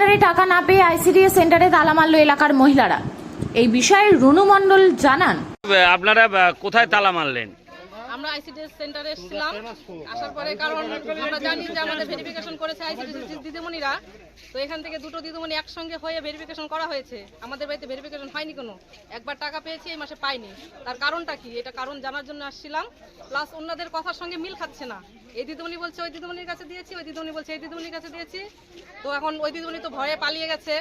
ভান্ডারে টাকা না পেয়ে আইসিডিএস সেন্টারে তালা মারল এলাকার মহিলারা। এই বিষয়ে রুনু মণ্ডল জানান, আপনারা কোথায় তালা মারলেন? আমরা আইসিডিএস সেন্টারে এসেছিলাম, আসার পরে কারণ আমরা জানি যে আমাদের ভেরিফিকেশন করেছে আইসিডিএস দিদিমণিরা, তো এখান থেকে দুটো দিদিমণি একসঙ্গে হয়ে ভেরিফিকেশন করা হয়েছে। আমাদের বাড়িতে ভেরিফিকেশন হয়নি, কোনো একবার টাকা পেয়েছি, এই মাসে পাইনি। তার কারণটা কি, এটা কারণ জানার জন্য আসছিলাম। প্লাস অন্যদের কথার সঙ্গে মিল খাচ্ছে না। এই দিদিমণি বলছে ওই দিদিমণির কাছে দিয়েছি, ওই দিদিমণি বলছে এই দিদিমণির কাছে দিয়েছি। তো এখন ওই দিদিমণি তো ভয়ে পালিয়ে গেছে,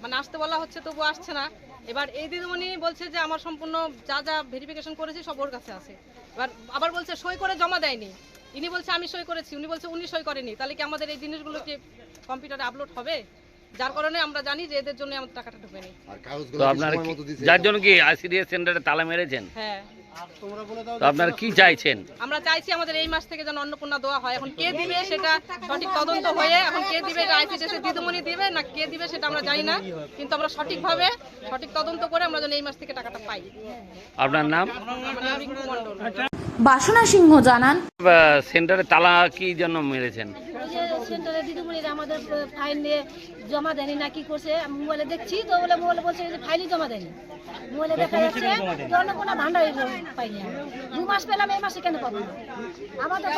মানে আসতে বলা হচ্ছে তবু আসছে না। এবার এই দিদিমণি বলছে যে আমার সম্পূর্ণ যা যা ভেরিফিকেশন করেছি সব ওর কাছে আছে। এবার আবার বলছে সই করে জমা দেয়নি। ইনি বলছে আমি সই করেছি, উনি বলছে উনি সই করেনি। তাহলে কি আমাদের এই জিনিসগুলো কি কম্পিউটারে আপলোড হবে? যার কারণে আমরা জানি যে এদের জন্য আমাদের টাকাটা ঢুকেনি। তো আপনারা যার জন্য কি আইসিডিএস সেন্টারে তালা মেরেছেন? হ্যাঁ। তো আপনারা কি চাইছেন? আমরা চাইছি আমাদের এই মাস থেকে যেন অন্নপূর্ণা দেওয়া হয়। এখন কে দিবে সেটা সঠিক তদন্ত হয়ে, এখন কে দিবে আইসিডিএস দিদিমণি দিবে না কে দিবে সেটা আমরা জানি না, কিন্তু আমরা সঠিকভাবে সঠিক তদন্ত করে আমরা যেন এই মাস থেকে টাকাটা পাই। আপনার নাম? রিঙ্কু মণ্ডল। বাসনা সিংহ জানান, সেন্টারে তালা কি জন্য মেরেছেন? সেন্টারে দিদিমণিরা আমাদের ফাইল নিয়ে জমা দেয়নি না কি করছে, মোবাইলে দেখছি তো মোবাইলে বলছে যে ফাইলই জমা দেয়নি। মোবাইলে দেখা যাচ্ছে কোনো ভান্ডারি পাইনি। 2 মাস পেলাম, এই মাসে কেন পাবো না? আমাদের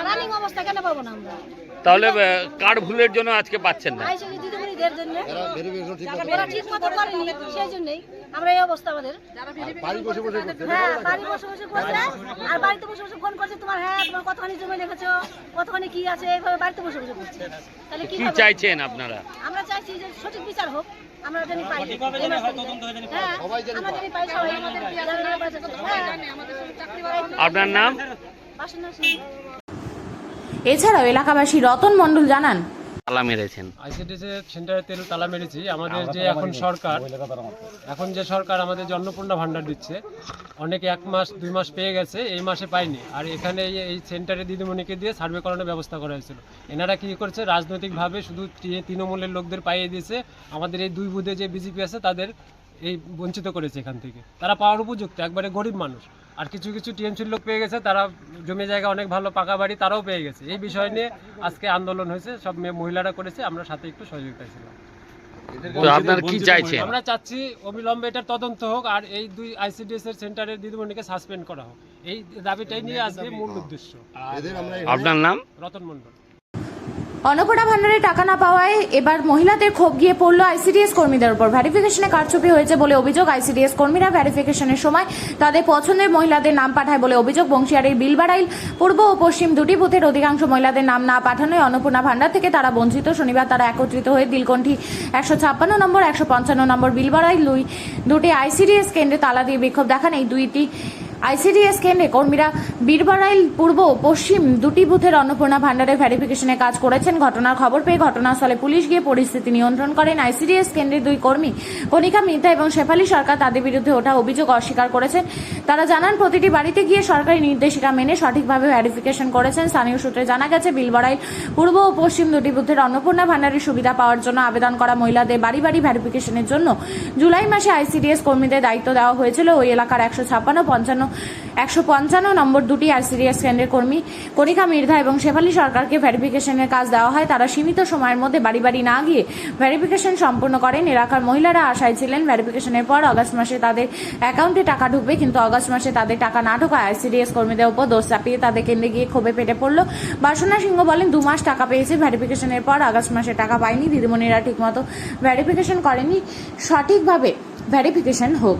রানিং অবস্থা কেন পাবো না আমরা? তাহলে কার্ড ভুলের জন্য আজকে পাচ্ছেন না? দিদিমণিদের জন্য ওরা ঠিক মতো করেনি, সেই জন্যই আমরা এই অবস্থা আমাদের। হ্যাঁ, বাড়ি বসে বসে করছে, আর বাড়িতে বসে বসে ফোন করছে তোমার, হ্যাঁ তোমার কতখানি জমি লিখেছো, কতখানি কি আছে, এইভাবে বাড়িতে বসে বসে করছে। তাহলে কি চাইছেন আপনারা? আমরা চাইছি যে সঠিক বিচার হোক, আমরা জানি পাই। হ্যাঁ, আমরা জানি পাই সবাই আমাদের। আপনার নাম? বাসনা সিং। এছাড়াও এলাকাবাসী রতন মণ্ডল জানান, তালা মেরেছেন আইসিডিএস সেন্টারে তেল তালা মেরেছি। আমাদের যে এখন যে সরকার আমাদের যে অন্নপূর্ণা ভান্ডার দিচ্ছে, অনেকে 1 মাস 2 মাস পেয়ে গেছে, এই মাসে পায়নি। আর এখানে এই সেন্টারে দিদিমণিকে দিয়ে সার্ভে করানোর ব্যবস্থা করা হয়েছিল। এনারা কি করছে, রাজনৈতিকভাবে শুধু তৃণমূলের লোকদের পাইয়ে দিয়েছে। আমাদের এই 2 বুথে যে বিজেপি আছে তাদের এই বঞ্চিত করেছে এখান থেকে। তারা পাওয়ার উপযুক্ত, একবারে গরিব মানুষ। আর কিছু কিছু টিএমসির লোক পেয়ে গেছে, তারা জমি জায়গা অনেক ভালো পাকা বাড়ি তারাও পেয়ে গেছে। এই বিষয় নিয়ে আজকে আন্দোলন হয়েছে, সব মহিলারা করেছে, আমরা সাথে একটু সহযোগিতা ছিলাম। আপনারা কি চাইছেন? আমরা চাচ্ছি অবিলম্বে এটার তদন্ত হোক, আর এই 2 আইসিডিএস এর সেন্টারের দিদিমণিকে সাসপেন্ড করা হোক। এই দাবিটাই নিয়ে আজকে মূল উদ্দেশ্য। আপনার নাম? রতন মণ্ডল। অন্নপূর্ণা ভান্ডারে টাকা না পাওয়ায় এবার মহিলাদের ক্ষোভ গিয়ে পড়ল আইসিডিএস কর্মীদের উপর। ভেরিফিকেশনে কারচুপি হয়েছে বলে অভিযোগ। আইসিডিএস কর্মীরা ভেরিফিকেশনের সময় তাদের পছন্দের মহিলাদের নাম পাঠায় বলে অভিযোগ। বংশিয়ারের বিলবাড়াইল পূর্ব ও পশ্চিম 2টি বুথের অধিকাংশ মহিলাদের নাম না পাঠানোয় অন্নপূর্ণা ভান্ডার থেকে তারা বঞ্চিত। শনিবার তারা একত্রিত হয়ে দিলকণ্ঠী 156 নম্বর 155 নম্বর বিলবাড়াইল 2টি আইসিডিএস কেন্দ্রে তালা দিয়ে বিক্ষোভ দেখান। এই 2টি আইসিডিএস কেন্দ্রে কর্মীরা বীরবাড়াইল পূর্ব ও পশ্চিম 2টি বুথের অন্নপূর্ণা ভান্ডারের ভেরিফিকেশনের কাজ করেছেন। ঘটনার খবর পেয়ে ঘটনাস্থলে পুলিশ গিয়ে পরিস্থিতি নিয়ন্ত্রণ করেন। আইসিডিএস কেন্দ্রের 2 কর্মী কণিকা মিতা এবং শেফালি সরকার তাদের বিরুদ্ধে ওঠা অভিযোগ অস্বীকার করেছেন। তারা জানান প্রতিটি বাড়িতে গিয়ে সরকারি নির্দেশিকা মেনে সঠিকভাবে ভেরিফিকেশন করেছেন। স্থানীয় সূত্রে জানা গেছে, বিলবাড়াইল পূর্ব ও পশ্চিম 2টি বুথের অন্নপূর্ণা ভান্ডারের সুবিধা পাওয়ার জন্য আবেদন করা মহিলাদের বাড়ি বাড়ি ভেরিফিকেশনের জন্য জুলাই মাসে আইসিডিএস কর্মীদের দায়িত্ব দেওয়া হয়েছিল। ওই এলাকার 155 নম্বর 2টি আইসিডিএস কেন্দ্রের কর্মী কণিকা মির্ধা এবং শেফালি সরকারকে ভেরিফিকেশনের কাজ দেওয়া হয়। তারা সীমিত সময়ের মধ্যে বাড়ি বাড়ি না গিয়ে ভেরিফিকেশন সম্পূর্ণ করেন। এলাকার মহিলারা আশায় ছিলেন ভেরিফিকেশনের পর আগস্ট মাসে তাদের অ্যাকাউন্টে টাকা ঢুকবে, কিন্তু আগস্ট মাসে তাদের টাকা না ঢোকায় আইসিডিএস কর্মীদের উপর দোষ চাপিয়ে তাদের কেন্দ্রে গিয়ে ক্ষোভে পেটে পড়ল। বাসনা সিংহ বলেন, 2 মাস টাকা পেয়েছে, ভেরিফিকেশনের পর আগস্ট মাসে টাকা পায়নি। দিদিমণিরা ঠিকমতো ভেরিফিকেশন করেনি, সঠিকভাবে ভেরিফিকেশন হোক।